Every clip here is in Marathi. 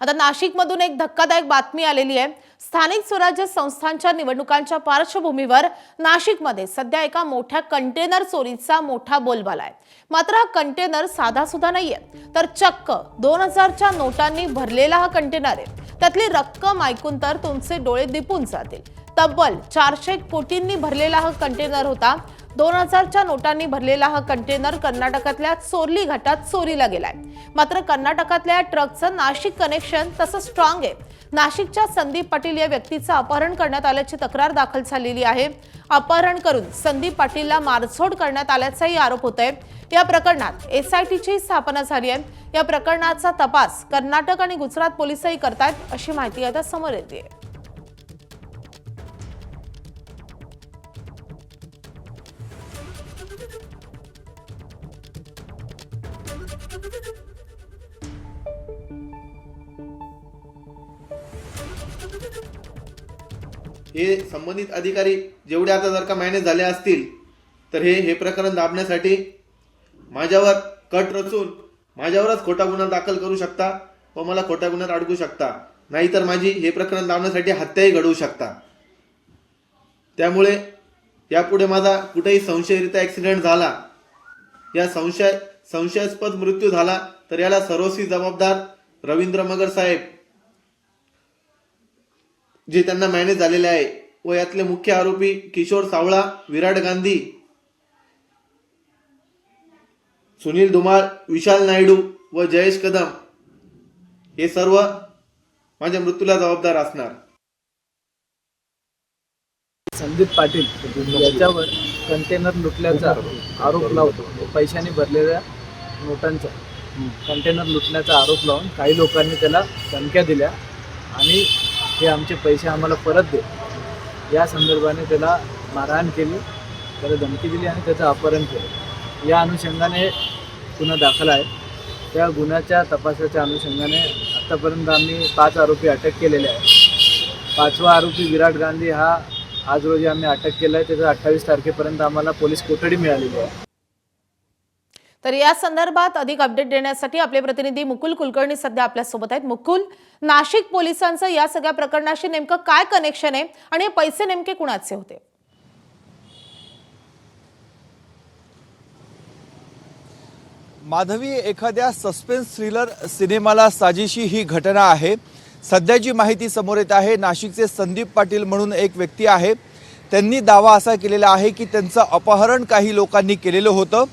आता नाशिकमधून एक धक्कादायक बातमी आलेली आहे। स्थानिक स्वराज्य संस्थांच्या निवडणुकांच्या पार्श्वभूमीवर नाशिकमध्ये सध्या एका मोठ्या कंटेनर चोरीचा मोठा बोलबाला आहे। मात्र हा कंटेनर साधा सुद्धा नाहीये, तर चक्क 2000च्या नोटांनी भरलेला हा कंटेनर आहे। त्यातली रक्कम ऐकून तर तुमचे डोळे दिपून जातील। तब्बल 400 कोटींनी भरलेला हा कंटेनर होता। 2000च्या नोटांनी भरलेला हा कंटेनर कर्नाटकातल्या चोरली घाटात चोरीला गेलाय। मात्र कर्नाटकातल्या ट्रकचं नाशिक कनेक्शन तसं स्ट्रॉंग आहे। नाशिकच्या संदीप पाटील या व्यक्तीचं अपहरण करण्यात आल्याची तक्रार दाखल झालेली आहे। अपहरण करून संदीप पाटीलला मारझोड करण्यात आल्याचाही आरोप होतोय। या प्रकरणात एसआयटीची स्थापना झाली आहे। या प्रकरणाचा तपास कर्नाटक आणि गुजरात पोलिसही करतायत अशी माहिती आता समोर येते। हे संबंधित अधिकारी जेवढे आता जर का मॅनेज झाले असतील तर हे प्रकरण दाबण्यासाठी माझ्यावर कट रचून माझ्यावरच खोटा गुन्हा दाखल करू शकता व मला खोटा गुन्ह्यात अडकू शकता, नाहीतर माझी हे प्रकरण दाबण्यासाठी हत्याही घडवू शकता। त्यामुळे यापुढे माझा कुठेही संशयरित्या ॲक्सिडेंट झाला या संशयास्पद मृत्यू झाला तर याला सर्वस्वी जबाबदार रवींद्र मगर साहेब जे त्यांना मॅनेज झालेले आहे व यातले मुख्य आरोपी किशोर सावळा, विराट गांधी, सुनील धुमाळ, विशाल नायडू व जयेश कदम हे सर्व माझ्या मृत्यूला जबाबदार असणार। संदीप पाटील याच्यावर कंटेनर लुटल्याचा आरोप लावून पैशाने भरलेल्या नोटांचा कंटेनर लुटण्याचा आरोप लावून काही लोकांनी त्याला धमक्या दिल्या आणि हे आमचे पैसे आम्हाला परत दे या संदर्भाने त्याला मारहाण केली, त्याला धमकी दिली आणि त्याचं अपहरण केलं। या अनुषंगाने गुन्हा दाखल आहे। त्या गुन्ह्याच्या तपासाच्या अनुषंगाने आतापर्यंत आम्ही 5 आरोपी अटक केलेले आहेत। 5वा आरोपी विराट गांधी हा आज रोजी आम्ही अटक केला आहे। त्याचा 28 तारखेपर्यंत आम्हाला पोलीस कोठडी मिळालेली आहे। तर या संदर्भात अधिक अपडेट देण्यासाठी आपले प्रतिनिधी मुकुल कुलकर्णी सध्या आपल्या सोबत आहेत। मुकुल, नाशिक पोलिसांचं या सगळ्या प्रकरणाशी नेमकं काय कनेक्शन आहे आणि हे पैसे नेमके कुणाचे होते? माधवी, एखाद्या सस्पेन्स थ्रिलर सिनेमाला साजेशी ही घटना आहे। सध्या जी माहिती समोर येत आहे, नाशिकचे संदीप पाटील म्हणून एक व्यक्ती आहे, त्यांनी दावा असा केलेला आहे की त्यांचं अपहरण काही लोकांनी केलेलं होतं।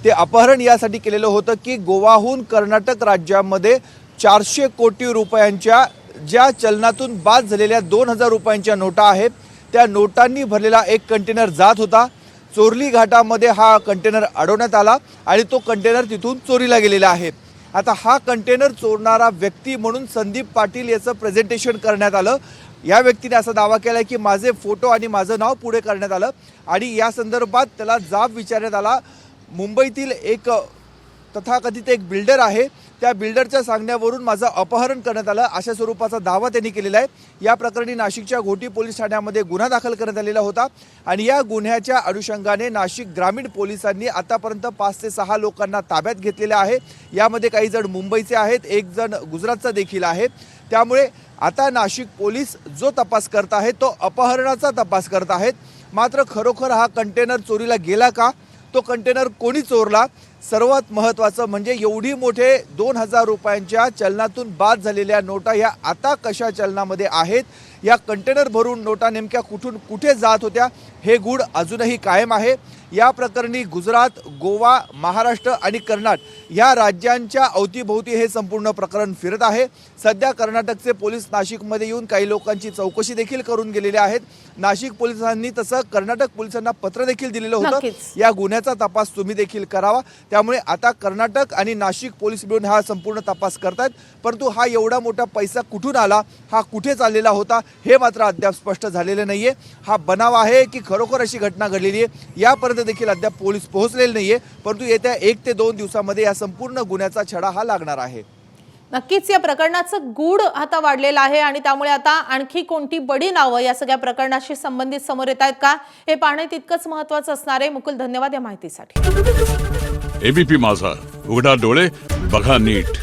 ते अपहरण यासाठी केलेलं होतं की गोवाहून कर्नाटक राज्यामध्ये 400 कोटी रुपयांच्या ज्या चलनातून बाद झालेल्या 2000 रुपयांच्या नोटा आहेत त्या नोटांनी भरलेला एक कंटेनर जात होता। चोरली घाटामध्ये हा कंटेनर अडवण्यात आला आणि तो कंटेनर तिथून चोरीला गेलेला आहे। आता हा कंटेनर चोरणारा व्यक्ती म्हणून संदीप पाटील याचं प्रेझेंटेशन करण्यात आलं। या व्यक्तीने असा दावा केला की माझे फोटो आणि माझं नाव पुढे करण्यात आलं आणि या संदर्भात त्याला जाब विचारण्यात आला। मुंबईतील एक तथाकथित एक बिल्डर आहे, त्या बिल्डरच्या सांगण्यावरून माझं अपहरण करण्यात आलं अशा स्वरूपाचा दावा त्यांनी केलेला आहे। या प्रकरणी नाशिकच्या घोटी पोलीस ठाण्यामध्ये गुन्हा दाखल करण्यात आलेला होता आणि या गुन्ह्याच्या अनुषंगाने नाशिक ग्रामीण पोलिसांनी आतापर्यंत 5 ते 6 लोकांना ताब्यात घेतलेले आहे। यामध्ये काही जण मुंबईचे आहेत, एक जण गुजरातचा देखील आहे। त्यामुळे आता नाशिक पोलीस जो तपास करत आहेत तो अपहरणाचा तपास करत आहेत। मात्र खरोखर हा कंटेनर चोरीला गेला का, तो कंटेनर कोणी चोरला, सर्वात महत्त्वाचं म्हणजे एवढी मोठे 2000 रुपयांच्या चलनातून बाद झालेल्या नोटा ह्या आता कशा चलनामध्ये आहेत, या कंटेनर भरून नोटा नेमक्या कुठून कुठे जात होत्या हे गूढ अजूनही कायम आहे। या प्रकरणी गुजरात, गोवा, महाराष्ट्र आणि कर्नाटक या राज्यांच्या अवतीभोवती हे संपूर्ण प्रकरण फिरत आहे। सध्या कर्नाटकचे पोलीस नाशिकमध्ये येऊन काही लोकांची चौकशी देखील करून गेलेले आहेत। नाशिक पोलिसांनी तसं कर्नाटक पोलिसांना पत्र देखील दिलेलं होतं, या गुन्ह्याचा तपास तुम्ही देखील करावा। त्यामुळे आता कर्नाटक आणि नाशिक पोलीस मिळून हा संपूर्ण तपास करतात, परंतु हा एवढा मोठा पैसा कुठून आला, हा कुठे चाललेला होता हे मात्र अद्याप स्पष्ट झालेले नाहीये। हा बनाव आहे की खरोखर अशी घटना घडलेली आहे यापर्यंत देखील अद्याप पोलीस पोहोचलेले नाहीये, परंतु येत्या 1 ते 2 दिवसांमध्ये या संपूर्ण गुन्ह्याचा छडा हा लागणार आहे। नक्कीच या प्रकरणाचं गूढ आता वाढलेलं आहे आणि त्यामुळे आता आणखी कोणती बडी नावं या सगळ्या प्रकरणाशी संबंधित समोर येत आहेत का हे पाहणे तितकंच महत्त्वाचं असणार आहे। मुकुल, धन्यवाद या माहितीसाठी। एबीपी माझा, उघडा डोळे बघा नीट।